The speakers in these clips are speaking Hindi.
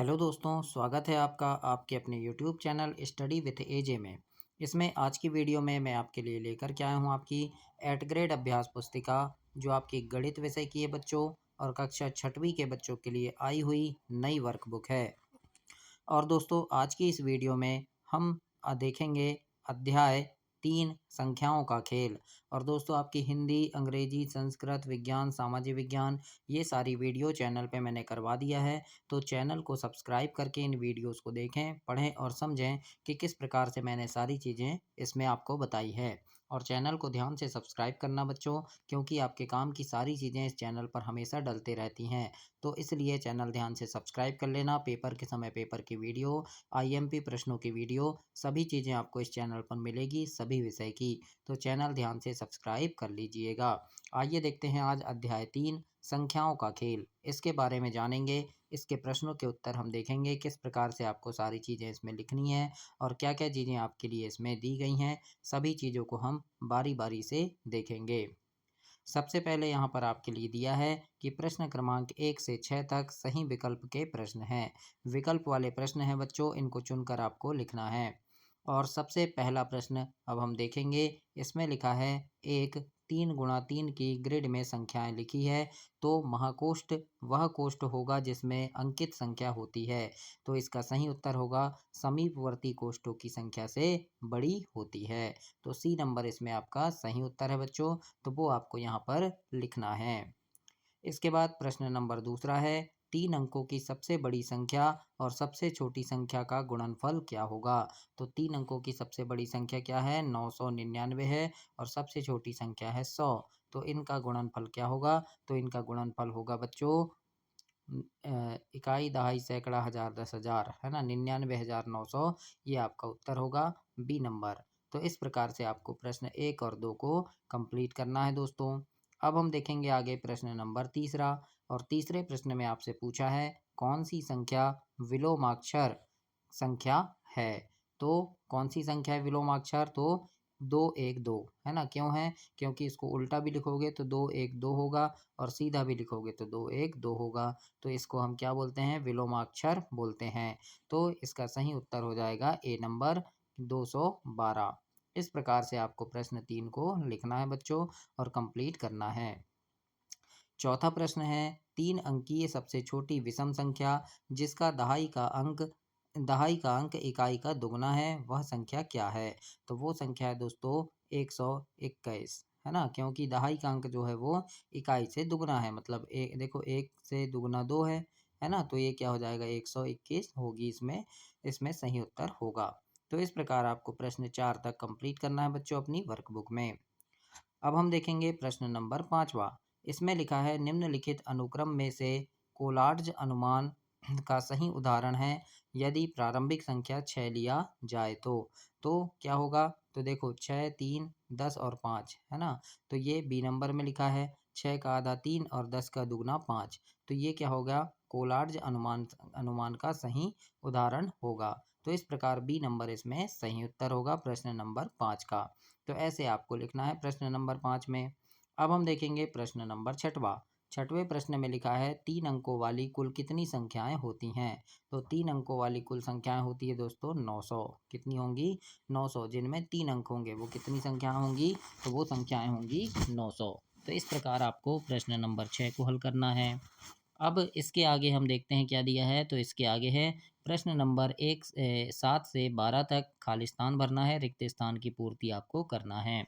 हेलो दोस्तों, स्वागत है आपका आपके अपने यूट्यूब चैनल स्टडी विथ एजे में। इसमें आज की वीडियो में मैं आपके लिए लेकर के आया हूँ आपकी 8th ग्रेड अभ्यास पुस्तिका, जो आपकी गणित विषय की है बच्चों, और कक्षा 6वीं के बच्चों के लिए आई हुई नई वर्कबुक है। और दोस्तों, आज की इस वीडियो में हम देखेंगे अध्याय 3 संख्याओं का खेल। और दोस्तों, आपकी हिंदी, अंग्रेजी, संस्कृत, विज्ञान, सामाजिक विज्ञान, ये सारी वीडियो चैनल पे मैंने करवा दिया है। तो चैनल को सब्सक्राइब करके इन वीडियोस को देखें, पढ़ें और समझें कि किस प्रकार से मैंने सारी चीज़ें इसमें आपको बताई है। और चैनल को ध्यान से सब्सक्राइब करना बच्चों, क्योंकि आपके काम की सारी चीज़ें इस चैनल पर हमेशा डलते रहती हैं। तो इसलिए चैनल ध्यान से सब्सक्राइब कर लेना। पेपर के समय पेपर की वीडियो, आईएमपी प्रश्नों की वीडियो, सभी चीज़ें आपको इस चैनल पर मिलेगी, सभी विषय की। तो चैनल ध्यान से सब्सक्राइब कर लीजिएगा। आइए देखते हैं आज अध्याय 3 संख्याओं का खेल। इसके बारे में जानेंगे, इसके प्रश्नों के उत्तर हम देखेंगे, किस प्रकार से आपको सारी चीज़ें इसमें लिखनी है और क्या-क्या चीज़ें आपके लिए इसमें दी गई हैं, सभी चीज़ों को हम बारी-बारी से देखेंगे। सबसे पहले यहाँ पर आपके लिए दिया है कि प्रश्न क्रमांक 1 से 6 तक सही विकल्प के प्रश्न हैं। विकल्प वाले प्रश्न हैं बच्चों, इनको चुनकर आपको लिखना है। और सबसे पहला प्रश्न अब हम देखेंगे, इसमें लिखा है एक 3 गुणा 3 की ग्रिड में संख्याएं लिखी है, तो महाकोष्ठ वह कोष्ठ होगा जिसमें अंकित संख्या होती है। तो इसका सही उत्तर होगा समीपवर्ती कोष्ठों की संख्या से बड़ी होती है। तो सी नंबर इसमें आपका सही उत्तर है बच्चों, तो वो आपको यहाँ पर लिखना है। इसके बाद प्रश्न नंबर दूसरा है, 3 अंकों की सबसे बड़ी संख्या और सबसे छोटी संख्या का गुणनफल क्या होगा। तो 3 अंकों की सबसे बड़ी संख्या क्या है, 999 है, और सबसे छोटी संख्या है 100। तो इनका गुणनफल क्या होगा, तो इनका गुणनफल होगा बच्चों इकाई, दहाई, सैकड़ा, हजार, 10,000, है ना, 99,900। ये आपका उत्तर होगा बी नंबर। तो इस प्रकार से आपको प्रश्न 1 और 2 को कंप्लीट करना है दोस्तों। अब हम देखेंगे आगे प्रश्न नंबर तीसरा। और तीसरे प्रश्न में आपसे पूछा है, कौन सी संख्या विलोमाक्षर संख्या है। तो कौन सी संख्या है विलोमाक्षर, तो 212, है ना। क्यों है, क्योंकि इसको उल्टा भी लिखोगे तो 212 होगा, और सीधा भी लिखोगे तो 212 होगा। तो इसको हम क्या बोलते हैं, विलोमाक्षर बोलते हैं। तो इसका सही उत्तर हो जाएगा ए नंबर 212। इस प्रकार से आपको प्रश्न 3 को लिखना है बच्चों और कंप्लीट करना है। चौथा प्रश्न है, 3 अंकीय सबसे छोटी विषम संख्या जिसका दहाई का अंक इकाई का दुगना है, वह संख्या क्या है। तो वो संख्या है दोस्तों 121, है ना, क्योंकि दहाई का अंक जो है वो इकाई से दुगना है। मतलब एक देखो, 1 से दुगना 2 है ना, तो ये क्या हो जाएगा, 121 होगी इसमें। इसमें सही उत्तर होगा। तो इस प्रकार आपको प्रश्न 4 तक कंप्लीट करना है बच्चों अपनी वर्कबुक में। अब हम देखेंगे प्रश्न नंबर 5वां। इसमें लिखा है, निम्नलिखित अनुक्रम में से कोलार्ज अनुमान का सही उदाहरण है यदि प्रारंभिक संख्या 6 लिया जाए तो क्या होगा। तो देखो, 6, 3, 10 और 5, है ना। तो ये बी नंबर में लिखा है, 6 का आधा 3 और 10 का दुगना 5। तो ये क्या होगा, कोलार्ज अनुमान अनुमान का सही उदाहरण होगा। तो इस प्रकार बी नंबर इसमें सही उत्तर होगा प्रश्न नंबर 5 का। तो ऐसे आपको लिखना है प्रश्न नंबर 5 में। अब हम देखेंगे प्रश्न नंबर 6वां। 6वें प्रश्न में लिखा है, 3 अंकों वाली कुल कितनी संख्याएं होती हैं। तो 3 अंकों वाली कुल संख्याएं होती है दोस्तों 900। कितनी होंगी, 900, जिनमें 3 अंक होंगे वो कितनी संख्याएं होंगी, तो वो संख्याएं होंगी 900। तो इस प्रकार आपको प्रश्न नंबर 6 को हल करना है। अब इसके आगे हम देखते हैं क्या दिया है। तो इसके आगे है प्रश्न नंबर 7 से 12 तक खालिस्तान भरना है, रिक्त स्थान की पूर्ति आपको करना है।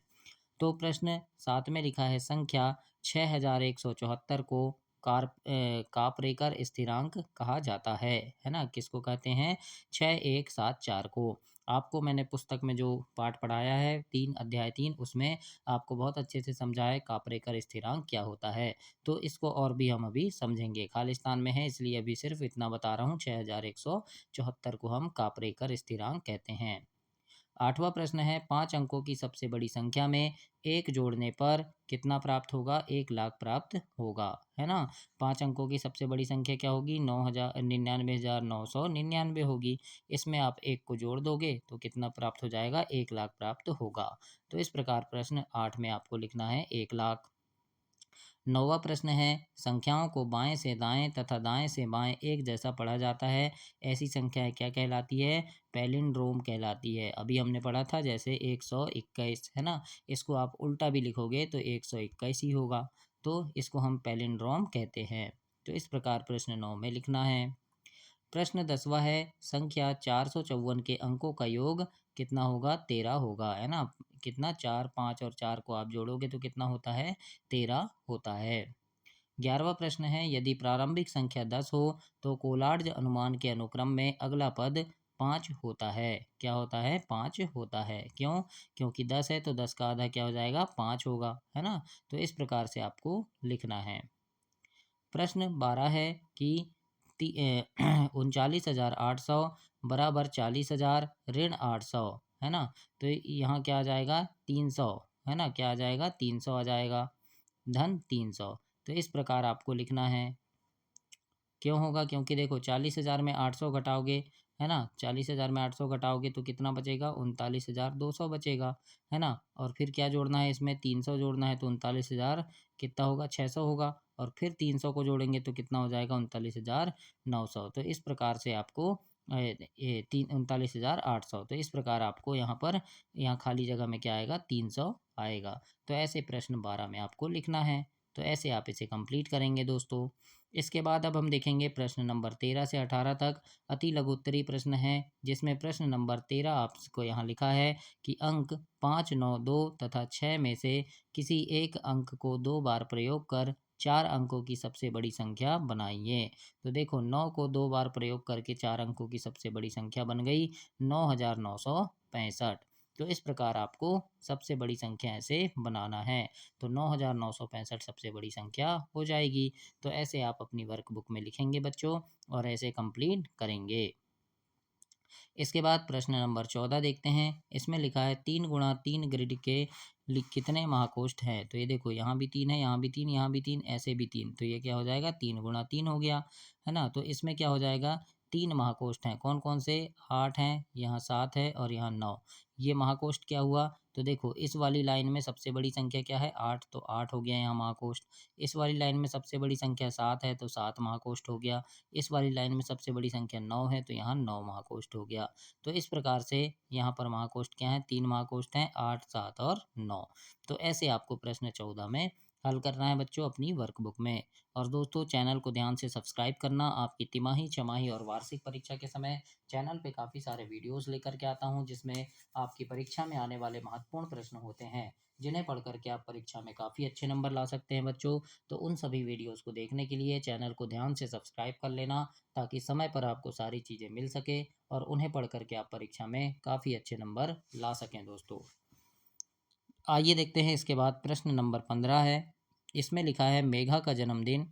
तो प्रश्न 7 में लिखा है, संख्या 6174 को कापरेकर स्थिरांक कहा जाता है ना। किसको कहते हैं, 6174 को। आपको मैंने पुस्तक में जो पाठ पढ़ाया है, अध्याय 3, उसमें आपको बहुत अच्छे से समझाया है कापरेकर स्थिरांक क्या होता है। तो इसको और भी हम अभी समझेंगे, खालिस्तान में है इसलिए अभी सिर्फ इतना बता रहा हूँ। 6174 को हम कापरेकर स्थिरांक कहते हैं। 8वां प्रश्न है, 5 अंकों की सबसे बड़ी संख्या में 1 जोड़ने पर कितना प्राप्त होगा, 1,00,000 प्राप्त होगा, है ना। 5 अंकों की सबसे बड़ी संख्या क्या होगी, 99,999 होगी। इसमें आप 1 को जोड़ दोगे तो कितना प्राप्त हो जाएगा, 1,00,000 प्राप्त होगा। तो इस प्रकार प्रश्न 8 में आपको लिखना है 1,00,000। 9वां प्रश्न है, संख्याओं को बाएं से दाएं तथा दाएं से बाएं एक जैसा पढ़ा जाता है, ऐसी संख्याएं क्या कहलाती है? पैलिंड्रोम कहलाती है। अभी हमने पढ़ा था जैसे 121 है ना, इसको आप उल्टा भी लिखोगे तो 121 ही होगा, तो इसको हम पैलिंड्रोम कहते हैं। तो इस प्रकार प्रश्न 9 में लिखना है। प्रश्न 10वां है, संख्या 454 के अंकों का योग कितना होगा? 13 होगा, है ना। कितना? 4, 5 और 4 को आप जोड़ोगे तो कितना होता है? 13 होता है। 11वां प्रश्न है, यदि प्रारंभिक संख्या 10 हो तो कोलार्ज अनुमान के अनुक्रम में अगला पद 5 होता है। क्या होता है? 5 होता है। क्यों? क्योंकि 10 है तो 10 का आधा क्या हो जाएगा? 5 होगा, है ना। तो इस प्रकार से आपको लिखना है। प्रश्न 12 है कि 39,800 बराबर 40,000 ऋण 800, है ना। तो यहाँ क्या आ जाएगा? 300, है ना। क्या आ जाएगा? 300 आ जाएगा, धन 300। तो इस प्रकार आपको लिखना है। क्यों होगा? क्योंकि देखो 40,000 में 800 घटाओगे, है ना, 40,000 में 800 घटाओगे तो कितना बचेगा? 39,200 बचेगा, है ना। और फिर क्या जोड़ना है? इसमें 300 जोड़ना है, तो 39,000 कितना होगा? 600 होगा। और फिर 300 को जोड़ेंगे तो कितना हो जाएगा? 39,900। तो इस प्रकार से आपको ये 39,800। तो इस प्रकार आपको यहाँ पर, यहाँ खाली जगह में क्या आएगा? 300 आएगा। तो ऐसे प्रश्न 12 में आपको लिखना है। तो ऐसे आप इसे कंप्लीट करेंगे दोस्तों। इसके बाद अब हम देखेंगे प्रश्न नंबर 13 से 18 तक अति लघु उत्तरी प्रश्न है, जिसमें प्रश्न नंबर 13 आपको यहाँ लिखा है कि अंक 5, 9, 2 तथा 6 में से किसी एक अंक को 2 बार प्रयोग कर 4 अंकों की सबसे बड़ी संख्या बनाइए। तो देखो 9 को 2 बार प्रयोग करके 4 अंकों की सबसे बड़ी संख्या बन गई 9,965। तो इस प्रकार आपको सबसे बड़ी संख्या ऐसे बनाना है। तो 9,965 सबसे बड़ी संख्या हो जाएगी। तो ऐसे आप अपनी वर्कबुक में लिखेंगे बच्चों, और ऐसे कंप्लीट करेंगे। इसके बाद प्रश्न नंबर 14 देखते हैं। इसमें लिखा है 3 × 3 ग्रिड के कितने महाकोष्ठ हैं? तो ये देखो यहाँ भी 3 है, यहाँ भी 3, यहाँ भी 3, ऐसे भी 3। तो ये क्या हो जाएगा? 3 × 3 हो गया, है ना। तो इसमें क्या हो जाएगा? 3 महाकोष्ठ हैं। कौन कौन से? 8 हैं, यहाँ 7 है और यहाँ 9। ये महाकोष्ठ क्या हुआ? तो देखो इस वाली लाइन में सबसे बड़ी संख्या क्या है? 8, तो 8 हो गया यहाँ महाकोष्ठ। इस वाली लाइन में सबसे बड़ी संख्या 7 है, तो 7 महाकोष्ठ हो गया। इस वाली लाइन में सबसे बड़ी संख्या 9 है, तो यहाँ 9 महाकोष्ठ हो गया। तो इस प्रकार से यहाँ पर महाकोष्ठ क्या है? 3 महाकोष्ठ हैं, 8, 7 और 9। तो ऐसे आपको प्रश्न 14 में हल करना है बच्चों अपनी वर्कबुक में। और दोस्तों चैनल को ध्यान से सब्सक्राइब करना। आपकी तिमाही, छमाही और वार्षिक परीक्षा के समय चैनल पे काफ़ी सारे वीडियोस लेकर के आता हूँ, जिसमें आपकी परीक्षा में आने वाले महत्वपूर्ण प्रश्न होते हैं, जिन्हें पढ़ करके आप परीक्षा में काफ़ी अच्छे नंबर ला सकते हैं बच्चों। तो उन सभी वीडियोस को देखने के लिए चैनल को ध्यान से सब्सक्राइब कर लेना, ताकि समय पर आपको सारी चीज़ें मिल सके और उन्हें पढ़ करके आप परीक्षा में काफ़ी अच्छे नंबर ला सकें दोस्तों। आइए देखते हैं इसके बाद प्रश्न नंबर 15 है। इसमें लिखा है मेघा का जन्मदिन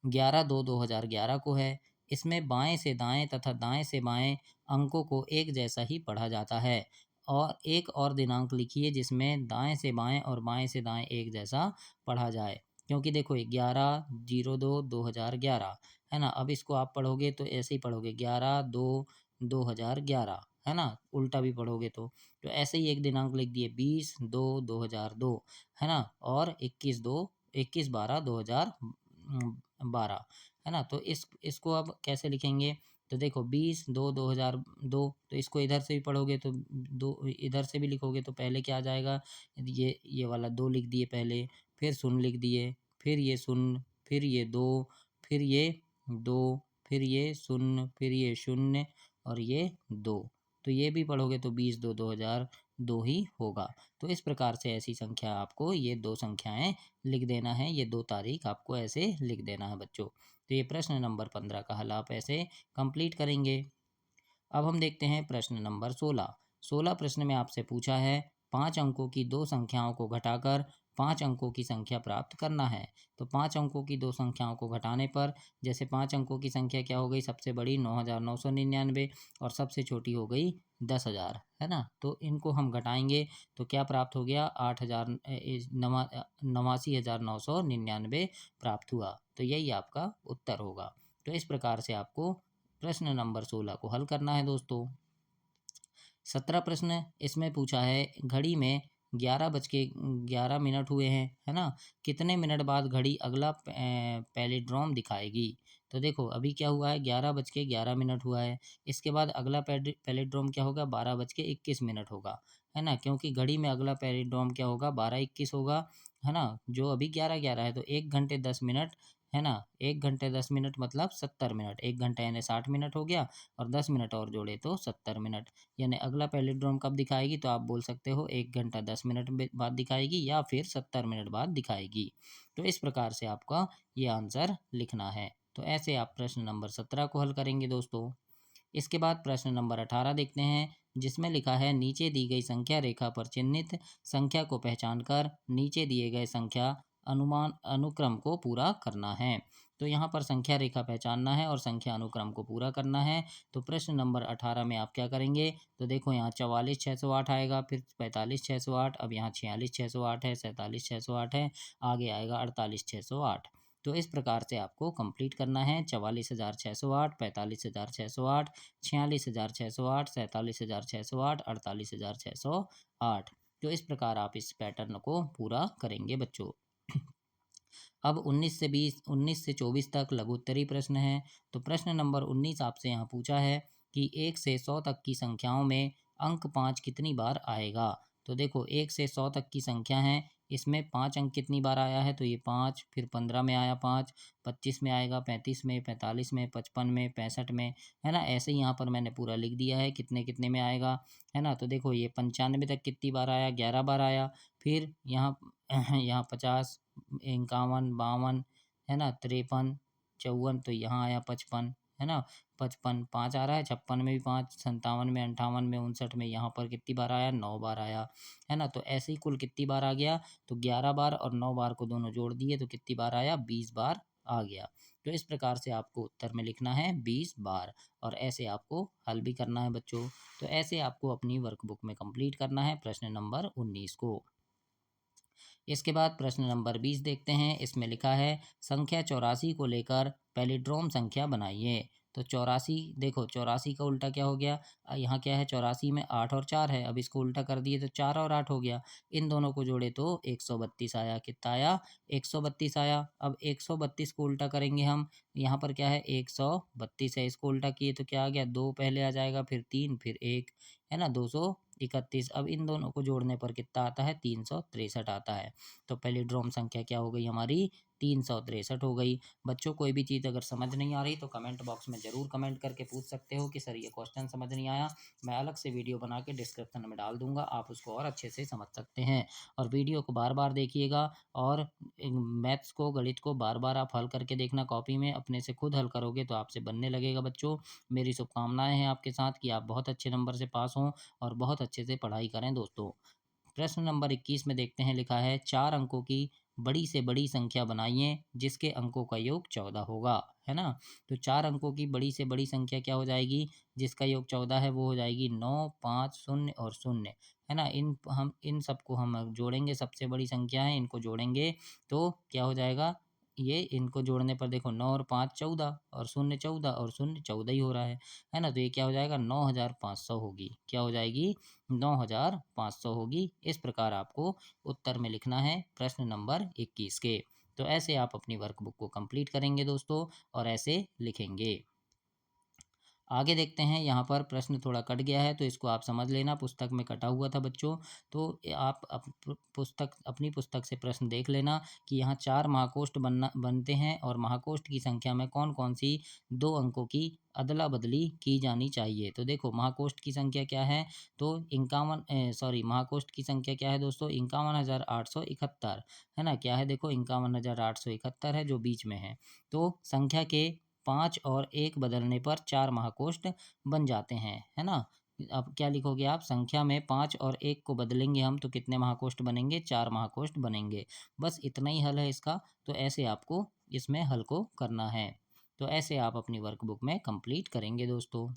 11/2/2011 को है। इसमें बाएं से दाएं तथा दाएं से बाएं अंकों को एक जैसा ही पढ़ा जाता है। और एक और दिनांक लिखिए जिसमें दाएं से बाएं और बाएं से दाएं एक जैसा पढ़ा जाए। क्योंकि देखो 11/02/2011, है ना। अब इसको आप पढ़ोगे तो ऐसे ही पढ़ोगे 11/2/2011, है ना, उल्टा भी पढ़ोगे तो ऐसे ही एक दिनांक लिख दिए 20/2/2002, है ना। और 21/12/2012, है ना। तो इसको अब कैसे लिखेंगे? तो देखो 20/2/2002, तो इसको इधर से भी पढ़ोगे तो दो इधर से भी लिखोगे तो पहले क्या आ जाएगा? ये वाला 2 लिख दिए पहले, फिर शून्य लिख दिए, फिर ये शून्य, फिर ये 2, फिर ये 2, फिर ये शून्य, फिर ये शून्य और ये 2। तो ये भी पढ़ोगे तो 20/2/2002 ही होगा। तो इस प्रकार से ऐसी संख्या आपको ये 2 संख्याएं लिख देना है, ये 2 तारीख आपको ऐसे लिख देना है बच्चों। तो ये प्रश्न नंबर 15 का हल आप ऐसे कंप्लीट करेंगे। अब हम देखते हैं प्रश्न नंबर 16। 16 प्रश्न में आपसे पूछा है 5 अंकों की 2 संख्याओं को घटाकर 5 अंकों की संख्या प्राप्त करना है। तो 5 अंकों की 2 संख्याओं को घटाने पर, जैसे 5 अंकों की संख्या क्या हो गई? सबसे बड़ी 9,999 और सबसे छोटी हो गई 10,000, है ना। तो इनको हम घटाएंगे तो क्या प्राप्त हो गया? 89,999 प्राप्त हुआ। तो यही आपका उत्तर होगा। तो इस प्रकार से आपको प्रश्न नंबर 16 को हल करना है दोस्तों। 17 प्रश्न इसमें पूछा है घड़ी में 11:11 हुए हैं, है ना? कितने मिनट बाद घड़ी अगला पैलिंड्रोम दिखाएगी? तो देखो अभी क्या हुआ है, 11:11 हुआ है। इसके बाद अगला पैलिंड्रोम क्या होगा, 12:21 होगा, है ना? क्योंकि घड़ी में अगला पैलिंड्रोम क्या होगा, 12:21 होगा, है ना? जो अभी 11:11 है, तो 1 घंटे 10 मिनट, है ना? 1 घंटे 10 मिनट मतलब 70 मिनट। 1 घंटा यानी 60 मिनट हो गया, और 10 मिनट और जोड़े तो 70 मिनट। यानी अगला पैलिंड्रोम कब दिखाएगी, तो आप बोल सकते हो 1 घंटा 10 मिनट बाद दिखाएगी, या फिर 70 मिनट बाद दिखाएगी। तो इस प्रकार से आपका ये आंसर लिखना है। तो ऐसे आप प्रश्न नंबर 17 को हल करेंगे दोस्तों। इसके बाद प्रश्न नंबर 18 देखते हैं, जिसमें लिखा है नीचे दी गई संख्या रेखा पर चिन्हित संख्या को पहचान कर नीचे दिए गए संख्या अनुमान अनुक्रम को पूरा करना है। तो यहाँ पर संख्या रेखा पहचानना है और संख्या अनुक्रम को पूरा करना है। तो प्रश्न नंबर 18 में आप क्या करेंगे, तो देखो यहाँ 44,608 आएगा, फिर 45,608, अब यहाँ 46,608 है, 47,608 है, आगे आएगा 48,608। तो इस प्रकार से आपको कंप्लीट करना है। 44,608, 45,608, 46,608, 47,608, 48,608। तो इस प्रकार आप इस पैटर्न को पूरा करेंगे बच्चों। अब 19 से 24 तक लघु उत्तरीय प्रश्न है। तो प्रश्न नंबर 19 आपसे यहाँ पूछा है कि 1 से 100 तक की संख्याओं में अंक 5 कितनी बार आएगा। तो देखो 1 से 100 तक की संख्या है, इसमें 5 अंक कितनी बार आया है, तो ये 5, फिर 15 में आया 5, 25 में आएगा, 35 में, 45 में, 55 में, 65 में, है ना? ऐसे ही यहाँ पर मैंने पूरा लिख दिया है कितने कितने में आएगा, है ना? तो देखो ये 95 तक कितनी बार आया, 11 बार आया। फिर यहाँ यहाँ 50, 51, 52, है ना? 53, 54, तो यहाँ आया 55, है ना? 55 5 आ रहा है, 56 में भी 5, 57 में, 58 में, 59 में, यहाँ पर कितनी बार आया, 9 बार आया, है ना? तो ऐसे ही कुल कितनी बार आ गया, तो 11 बार और 9 बार को दोनों जोड़ दिए तो कितनी बार आया, 20 बार आ गया। तो इस प्रकार से आपको उत्तर में लिखना है 20 बार, और ऐसे आपको हल भी करना है बच्चों। तो ऐसे आपको अपनी वर्कबुक में कंप्लीट करना है प्रश्न नंबर 19 को। इसके बाद प्रश्न नंबर 20 देखते हैं। इसमें लिखा है संख्या 84 को लेकर पैलिड्रोम संख्या बनाइए। तो 84, देखो 84 का उल्टा क्या हो गया, यहाँ क्या है, 84 में 8 और 4 है, अब इसको उल्टा कर दिए तो 4 और 8 हो गया, इन दोनों को जोड़े तो 132 आया। कितना आया, 132 आया। अब 132 को उल्टा करेंगे हम, यहाँ पर क्या है, 132 है, इसको उल्टा किए तो क्या आ गया, 2 पहले आ जाएगा, फिर 3, फिर 1, है ना, 231। अब इन दोनों को जोड़ने पर कितना आता है, 363 आता है। तो पहली ड्रॉम संख्या क्या हो गई हमारी, 363 हो गई। बच्चों कोई भी चीज़ अगर समझ नहीं आ रही तो कमेंट बॉक्स में ज़रूर कमेंट करके पूछ सकते हो कि सर ये क्वेश्चन समझ नहीं आया। मैं अलग से वीडियो बना के डिस्क्रिप्शन में डाल दूंगा, आप उसको और अच्छे से समझ सकते हैं। और वीडियो को बार बार देखिएगा, और मैथ्स को, गणित को बार बार आप हल करके देखना कॉपी में, अपने से खुद हल करोगे तो आपसे बनने लगेगा बच्चों। मेरी शुभकामनाएं हैं आपके साथ कि आप बहुत अच्छे नंबर से पास हों और बहुत अच्छे से पढ़ाई करें दोस्तों। प्रश्न नंबर 21 में देखते हैं, लिखा है 4 अंकों की बड़ी से बड़ी संख्या बनाइए जिसके अंकों का योग 14 होगा, है ना? तो 4 अंकों की बड़ी से बड़ी संख्या क्या हो जाएगी, जिसका योग 14 है, वो हो जाएगी 9, 5, 0 और 0, है ना? इन सबको हम जोड़ेंगे, सबसे बड़ी संख्या है, इनको जोड़ेंगे तो क्या हो जाएगा, ये इनको जोड़ने पर देखो 9 और 5 14, और 0 14, और 0 14 ही हो रहा है ना? तो ये क्या हो जाएगा, 9,500 होगी। क्या हो जाएगी, 9,500 होगी। इस प्रकार आपको उत्तर में लिखना है प्रश्न नंबर 21 के। तो ऐसे आप अपनी वर्कबुक को कंप्लीट करेंगे दोस्तों, और ऐसे लिखेंगे। आगे देखते हैं, यहाँ पर प्रश्न थोड़ा कट गया है तो इसको आप समझ लेना, पुस्तक में कटा हुआ था बच्चों। तो आप अपनी पुस्तक से प्रश्न देख लेना कि यहाँ 4 महाकोष्ठ बनते हैं, और महाकोष्ठ की संख्या में कौन कौन सी 2 अंकों की अदला बदली की जानी चाहिए। तो देखो महाकोष्ठ की संख्या क्या है, तो महाकोष्ठ की संख्या क्या है दोस्तों, 51,871, है ना? क्या है, देखो 51,871 है जो बीच में है। तो संख्या के 5 और 1 बदलने पर 4 महाकोष्ठ बन जाते हैं, है ना? अब क्या लिखोगे आप, संख्या में 5 और 1 को बदलेंगे हम तो कितने महाकोष्ठ बनेंगे, 4 महाकोष्ठ बनेंगे। बस इतना ही हल है इसका। तो ऐसे आपको इसमें हल को करना है। तो ऐसे आप अपनी वर्कबुक में कंप्लीट करेंगे दोस्तों।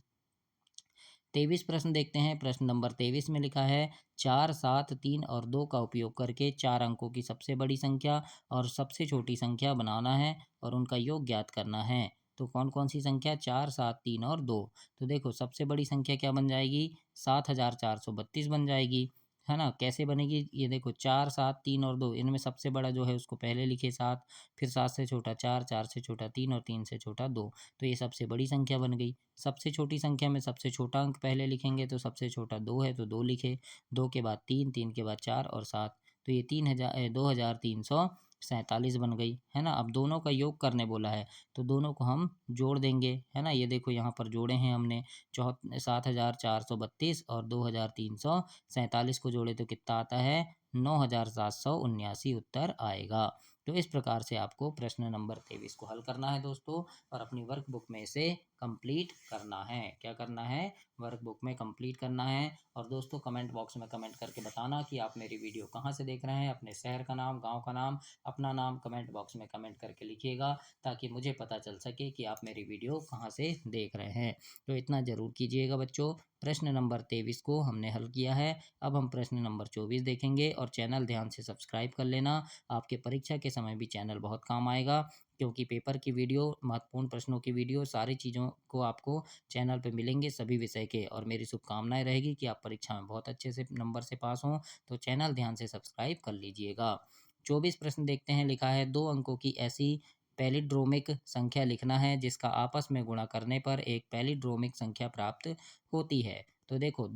23 प्रश्न देखते हैं। प्रश्न नंबर 23 में लिखा है 4, 7, 3 और 2 का उपयोग करके 4 अंकों की सबसे बड़ी संख्या और सबसे छोटी संख्या बनाना है और उनका योग ज्ञात करना है। तो कौन कौन सी संख्या, 4, 7, 3 और 2। तो देखो सबसे बड़ी संख्या क्या बन जाएगी, 7,432 बन जाएगी, है ना? कैसे बनेगी ये देखो 4, 7, 3 और 2 इनमें सबसे बड़ा जो है उसको पहले लिखे 7, फिर 7 से छोटा 4, 4 से छोटा 3 और 3 से छोटा 2। तो ये सबसे बड़ी संख्या बन गई। सबसे छोटी संख्या में सबसे छोटा अंक पहले लिखेंगे तो सबसे छोटा 2 है तो 2 लिखे, 2 के बाद 3, 3 के बाद 4 और 7। तो ये 2347 बन गई, है ना? अब दोनों का योग करने बोला है, तो दोनों को हम जोड़ देंगे, है ना? ये देखो यहाँ पर जोड़े हैं हमने 7432 और 2347 को जोड़े तो कितना आता है 9779 उत्तर आएगा। तो इस प्रकार से आपको प्रश्न नंबर 23 को हल करना है दोस्तों, और अपनी वर्कबुक में इसे कंप्लीट करना है। क्या करना है? वर्कबुक में कंप्लीट करना है। और दोस्तों कमेंट बॉक्स में कमेंट करके बताना कि आप मेरी वीडियो कहाँ से देख रहे हैं। अपने शहर का नाम, गांव का नाम, अपना नाम कमेंट बॉक्स में कमेंट करके लिखिएगा, ताकि मुझे पता चल सके कि आप मेरी वीडियो कहाँ से देख रहे हैं। तो इतना ज़रूर कीजिएगा बच्चों। प्रश्न नंबर 23 को हमने हल किया है। अब हम प्रश्न नंबर 24 देखेंगे, और चैनल ध्यान से सब्सक्राइब कर लेना। आपके परीक्षा के समय भी चैनल बहुत काम आएगा, क्योंकि पेपर की वीडियो, महत्वपूर्ण प्रश्नों की वीडियो, सारी चीज़ों को आपको चैनल पे मिलेंगे सभी विषय के। और मेरी शुभकामनाएं रहेगी कि आप परीक्षा में बहुत अच्छे से नंबर से पास हों। तो चैनल ध्यान से सब्सक्राइब कर लीजिएगा। 24 प्रश्न देखते हैं। लिखा है 2 अंकों की ऐसी पैलिड्रोमिक संख्या लिखना है जिसका आपस में गुणा करने पर एक पैलिड्रोमिक संख्या प्राप्त होती है। तो देखो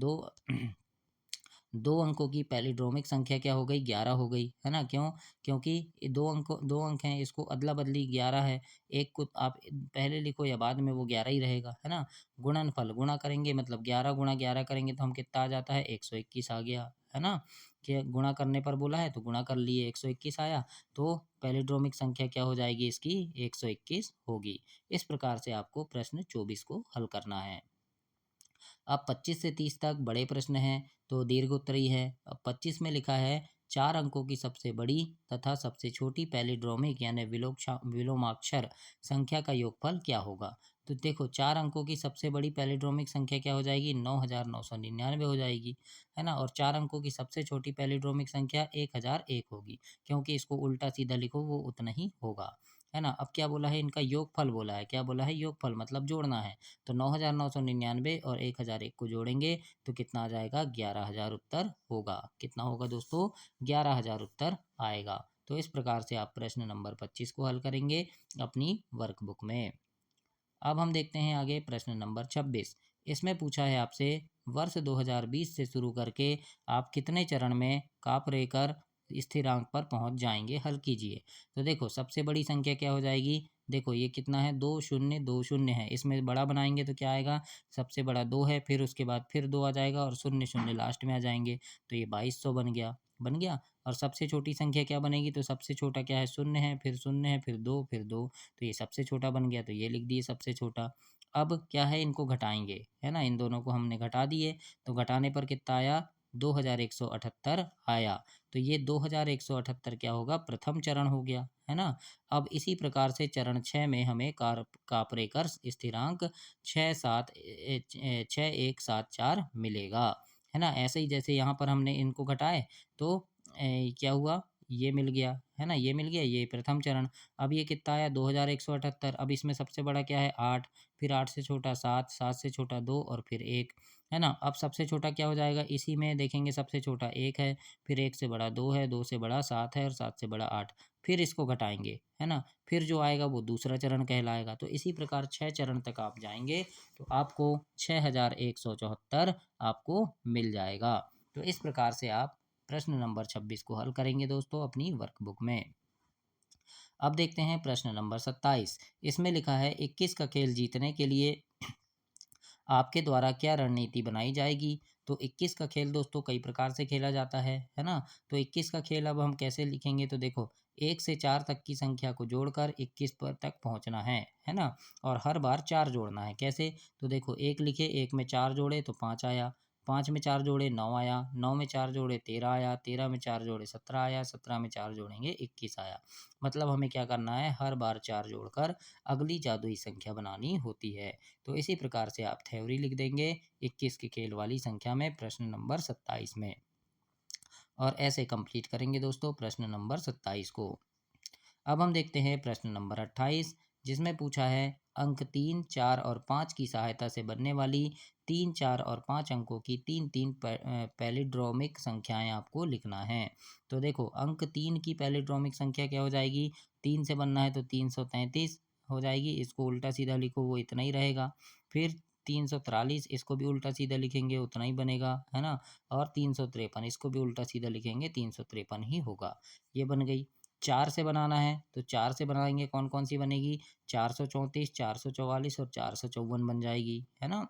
2 अंकों की पैलिड्रोमिक संख्या क्या हो गई? 11 हो गई, है ना? क्यों? क्योंकि ये 2 अंक हैं, इसको अदला-बदली 11 है। एक को आप पहले लिखो या बाद में वो 11 ही रहेगा, है ना? गुणनफल, गुणा करेंगे मतलब 11 गुणा 11 करेंगे तो हम कितना आ जाता है 121 आ गया, है ना? कि गुणा करने पर बोला है तो गुणा कर लिए 121 आया, तो पैलिड्रोमिक संख्या क्या हो जाएगी इसकी? 121 होगी। इस प्रकार से आपको प्रश्न 24 को हल करना है। अब 25 से 30 तक बड़े प्रश्न हैं, तो दीर्घ उत्तरीय है। अब 25 में लिखा है 4 अंकों की सबसे बड़ी तथा सबसे छोटी पैलिड्रोमिक यानी विलोमाक्षर संख्या का योगफल क्या होगा? तो देखो 4 अंकों की सबसे बड़ी पैलिड्रोमिक संख्या क्या हो जाएगी? 9999 हो जाएगी, है ना? और 4 अंकों की सबसे छोटी पैलिड्रोमिक संख्या 1001 होगी, क्योंकि इसको उल्टा सीधा लिखो वो उतना ही होगा, है ना? अब क्या बोला है? इनका योगफल बोला है। क्या बोला है? योगफल मतलब जोड़ना है। तो 9999 और 1001 को जोड़ेंगे तो कितना आ जाएगा? 11,000 उत्तर होगा। कितना होगा दोस्तों? 11,000 उत्तर आएगा। तो इस प्रकार से आप प्रश्न नंबर 25 को हल करेंगे अपनी वर्कबुक में। अब हम देखते हैं आगे प्रश्न नंबर 26। इसमें पूछा है आपसे, वर्ष 2020 से शुरू करके आप कितने चरण में कापरेकर स्थिरांक पर पहुंच जाएंगे? हल कीजिए। तो देखो सबसे बड़ी संख्या क्या हो जाएगी? देखो ये कितना है? 2020 है। इसमें बड़ा बनाएंगे तो क्या आएगा? सबसे बड़ा 2 है, फिर उसके बाद फिर 2 आ जाएगा और शून्य शून्य लास्ट में आ जाएंगे, तो ये 2200 बन गया। बन गया। और सबसे छोटी संख्या क्या बनेगी? तो सबसे छोटा क्या है? शून्य है, फिर शून्य है, फिर 2, फिर 2, तो ये सबसे छोटा बन गया, तो ये लिख दिए सबसे छोटा। अब क्या है? इनको घटाएंगे, है ना? इन दोनों को हमने घटा दिए, तो घटाने पर कितना आया? 2178 आया। तो ये 2178 क्या होगा? प्रथम चरण हो गया, है ना? अब इसी प्रकार से चरण 6 में हमें कापरेकर स्थिरांक 6174 मिलेगा, है ना? ऐसे ही जैसे यहाँ पर हमने इनको घटाए तो क्या हुआ? ये मिल गया, है ना? ये मिल गया, ये प्रथम चरण। अब ये कितना आया? 2178। अब इसमें सबसे बड़ा क्या है? 8, फिर 8 से छोटा 7, 7 से छोटा 2 और फिर 1, है ना? अब सबसे छोटा क्या हो जाएगा? इसी में देखेंगे सबसे छोटा 1 है, फिर 1 से बड़ा 2 है, 2 से बड़ा 7 है और 7 से बड़ा 8। फिर इसको घटाएँगे, है ना? फिर जो आएगा वो दूसरा चरण कहलाएगा। तो इसी प्रकार 6 चरण तक आप जाएँगे तो आपको 6174 आपको मिल जाएगा। तो इस प्रकार से आप प्रश्न नंबर 26 को हल करेंगे दोस्तों अपनी वर्कबुक में। अब देखते हैं प्रश्न नंबर 27। इसमें लिखा है 21 का खेल जीतने के लिए आपके द्वारा क्या रणनीति बनाई जाएगी? तो 21 का खेल दोस्तों कई प्रकार से खेला जाता है ना? तो 21 का खेल अब हम कैसे लिखेंगे? तो देखो 1 से 4 तक की संख्या को जोड़कर 21 पर तक पहुंचना है ना? और हर बार 4 जोड़ना है। कैसे? तो देखो 1 लिखे, 1 में 4 जोड़े तो 5 आया, 5 में 4 जोड़े 9 आया, 9 में 4 जोड़े 13 आया, 13 में 4 जोड़े 17 आया, 17 में 4 जोड़ेंगे 21 आया। मतलब हमें क्या करना है? हर बार 4 जोड़कर अगली जादुई संख्या बनानी होती है। तो इसी प्रकार से आप थ्योरी लिख देंगे 21 के खेल वाली संख्या में प्रश्न नंबर 27 में, और ऐसे कंप्लीट करेंगे दोस्तों प्रश्न नंबर 27 को। अब हम देखते हैं प्रश्न नंबर 28। जिसमें पूछा है अंक 3, 4 और 5 की सहायता से बनने वाली 3, 4 और 5 अंकों की तीन तीन पैलिड्रोमिक संख्याएं आपको लिखना है। तो देखो अंक 3 की पैलिड्रोमिक संख्या क्या हो जाएगी, 3 से बनना है तो 333 हो जाएगी, इसको उल्टा सीधा लिखो वो इतना ही रहेगा। फिर 343 इसको भी उल्टा सीधा लिखेंगे उतना ही बनेगा, है ना। और 353 इसको भी उल्टा सीधा लिखेंगे 353 ही होगा। ये बन गई। 4 से बनाना है तो 4 से बनाएंगे, कौन कौन सी बनेगी, 434, 444 और 454 बन जाएगी, है ना।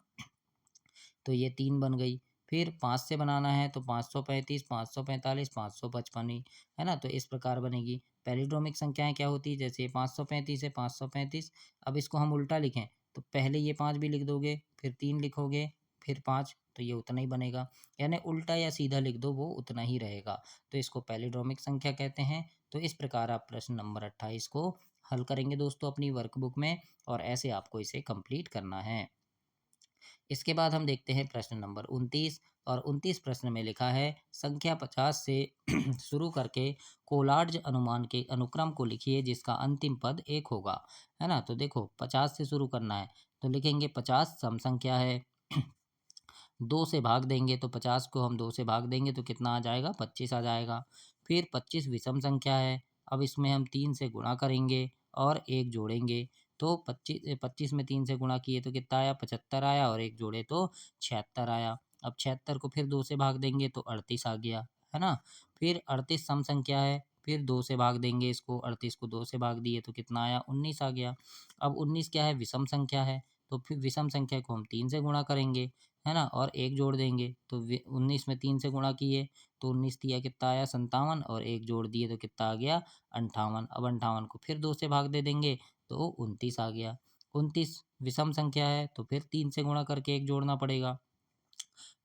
तो ये 3 बन गई। फिर 5 से बनाना है तो 535, 545, 555 ही, है ना। तो इस प्रकार बनेगी। पैलिड्रोमिक संख्याएं क्या होती है, जैसे 535 है 535। अब इसको हम उल्टा लिखें तो पहले ये 5 भी लिख दोगे, फिर 3 लिखोगे, फिर 5, तो ये उतना ही बनेगा। यानी उल्टा या सीधा लिख दो वो उतना ही रहेगा। तो इसको पैलिड्रोमिक संख्या कहते हैं। तो इस प्रकार आप प्रश्न नंबर 28 को हल करेंगे दोस्तों अपनी वर्कबुक में, और ऐसे आपको इसे कंप्लीट करना है। इसके बाद हम देखते हैं प्रश्न नंबर 29, और 29 प्रश्न में लिखा है संख्या 50 से शुरू करके कोलार्ज अनुमान के अनुक्रम को लिखिए जिसका अंतिम पद 1 होगा, है ना। तो देखो 50 से शुरू करना है तो लिखेंगे 50 सम संख्या है। 2 से भाग देंगे तो 50 को हम 2 से भाग देंगे तो कितना आ जाएगा, 25 आ जाएगा। फिर 25 विषम संख्या है। अब इसमें हम 3 से गुणा करेंगे और 1 जोड़ेंगे, तो 25 में 3 से गुणा किए तो कितना आया, 75 आया, और 1 जोड़े तो 76 आया। अब 76 को फिर 2 से भाग देंगे तो 38 आ गया, है ना। फिर 38 सम संख्या है, फिर 2 से भाग देंगे इसको, 38 को 2 से भाग दिए तो कितना आया, 19 आ गया। अब 19 क्या है, विषम संख्या है, तो फिर विषम संख्या को हम 3 से गुणा करेंगे, है ना, और 1 जोड़ देंगे, तो 19 में 3 से गुणा किए तो 19 दिया कितना आया, 57, और 1 जोड़ दिए तो कितना आ गया, 58। अब 58 को फिर 2 से भाग दे देंगे तो 29 आ गया। 29 विषम संख्या है तो फिर 3 से गुणा करके 1 जोड़ना पड़ेगा,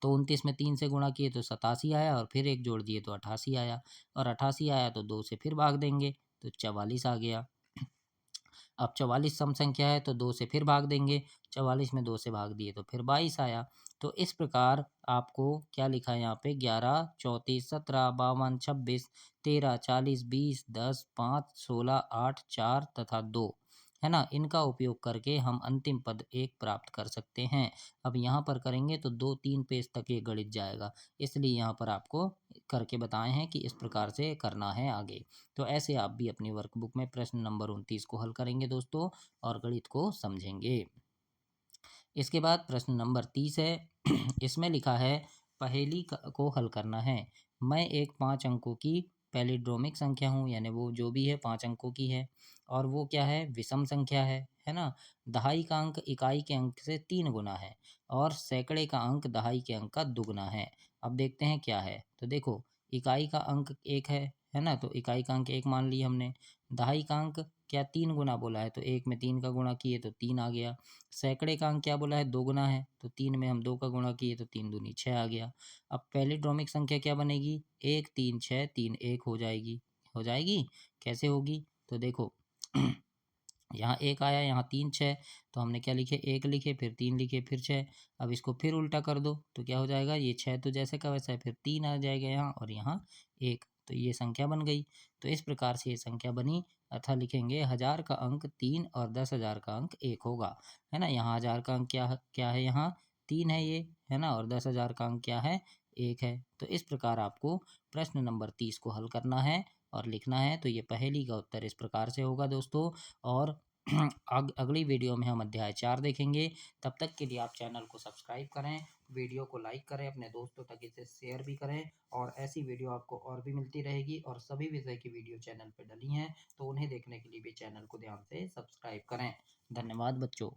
तो 29 में 3 से गुणा किए तो 87 आया, और फिर 1 जोड़ दिए तो 88 आया, और 88 आया तो 2 से फिर भाग देंगे तो 44 आ गया। अब 44 सम संख्या है तो 2 से फिर भाग देंगे, 44 में 2 से भाग दिए तो फिर 22 आया। तो इस प्रकार आपको क्या लिखा है यहाँ पे, 11, 34, 17, 52, 26, 13, 40, 20, 10, 5, 16, 8, 4 तथा 2, है ना, इनका उपयोग करके हम अंतिम पद 1 प्राप्त कर सकते हैं। अब यहाँ पर करेंगे तो 2-3 पेज तक ये गणित जाएगा, इसलिए यहाँ पर आपको करके बताए हैं कि इस प्रकार से करना है आगे। तो ऐसे आप भी अपनी वर्कबुक में प्रश्न नंबर 29 को हल करेंगे दोस्तों, और गणित को समझेंगे। इसके बाद प्रश्न नंबर 30 है। इसमें लिखा है पहेली को हल करना है। मैं एक 5 अंकों की पैलिड्रोमिक संख्या हूँ, यानी वो जो भी है 5 अंकों की है, और वो क्या है, विषम संख्या है ना। दहाई का अंक इकाई के अंक से 3 गुना है, और सैकड़े का अंक दहाई के अंक का दुगना है। अब देखते हैं क्या है। तो देखो इकाई का अंक 1 है ना, तो इकाई का अंक 1 मान लिया हमने। दहाई का अंक क्या 3 गुना बोला है, तो 1 में 3 का गुणा किए तो 3 आ गया। सैकड़े का अंक क्या बोला है, 2 गुना है, तो 3 में हम 2 का गुणा किए तो 3 दूनी 6 आ गया। अब पैलिड्रोमिक संख्या क्या बनेगी, 1 3 6 3 1 हो जाएगी। हो जाएगी, कैसे होगी, तो देखो यहाँ 1 आया, यहाँ 3 6, तो हमने क्या लिखे, 1 लिखे, फिर 3 लिखे, फिर 6। अब इसको फिर उल्टा कर दो तो क्या हो जाएगा, ये 6 तो जैसे का वैसा है, फिर 3 आ जाएगा यहाँ, और यहाँ 1, तो ये संख्या बन गई। तो इस प्रकार से ये संख्या बनी, अतः लिखेंगे 1000 का अंक 3 और 10,000 का अंक 1 होगा, है ना। यहाँ 1000 का अंक क्या है, यहाँ 3 है ये, है ना, और 10,000 का अंक क्या है, 1 है। तो इस प्रकार आपको प्रश्न नंबर 30 को हल करना है और लिखना है। तो ये पहेली का उत्तर इस प्रकार से होगा दोस्तों। और अगली वीडियो में हम अध्याय 4 देखेंगे। तब तक के लिए आप चैनल को सब्सक्राइब करें, वीडियो को लाइक करें, अपने दोस्तों तक इसे शेयर भी करें, और ऐसी वीडियो आपको और भी मिलती रहेगी। और सभी विषय की वीडियो चैनल पर डली हैं, तो उन्हें देखने के लिए भी चैनल को ध्यान से सब्सक्राइब करें। धन्यवाद बच्चों।